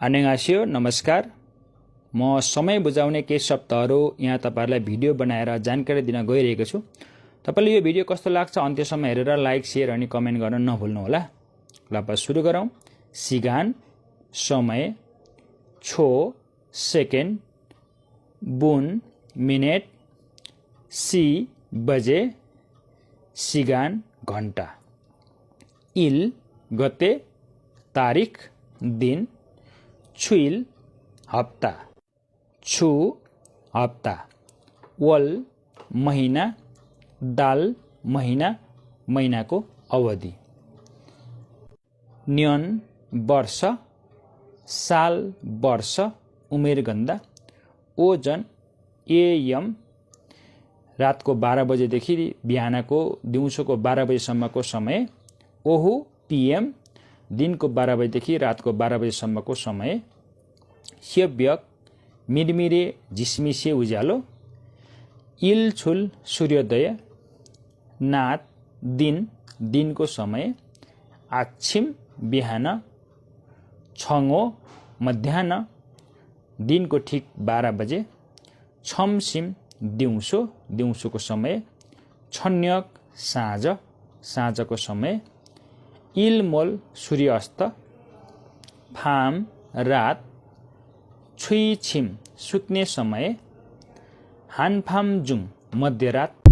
अन्यगास्यो नमस्कार। म समय बुझाउने केही शब्दहरू यहाँ तपाईहरुलाई भिडियो बनाएर जानकारी दिन गइरहेको छु। तपाईले यो भिडियो कस्तो लाग्छ अन्त्यसम्म हेरेर लाइक, शेयर अनि कमेन्ट गर्न नभुल्नु होला। ल अब सुरु गरौँ। सिगान, समय, छो, सेकेन्ड, बुन, मिनेट, सी, बजे, सिगान, घण्टा, इल, गते, तारिख, दिन, छुइल, हप्ता, छु, हप्ता, वल, महिना, दाल, महिना, महिनाको अवधि, न्यन, वर्ष, साल, वर्ष, उमेरगन्दा, ओजन, एएम, रातको 12 बजेदेखि बिहानको दिउँसोको 12 बजेसम्मको समय, ओहु, पीएम, दिनको 12 बजेदेखि रातको 12 बजेसम्मको समय, स्यव्यक, मिरमिरे झिसमिसे उज्यालो, इलछुल, सूर्योदय, नात, दिन, दिनको समय, आच्छिम, बिहान, छङो, मध्याह्न, दिनको ठिक 12 बजे, छमसिम, दिउँसो, दिउँसोको समय, छन्यक, साँझ, साँझको समय, इलमोल, सूर्यास्त, फाम, रात, छुइछिम, सुत्ने समय, हानफामजुङ, मध्यरात,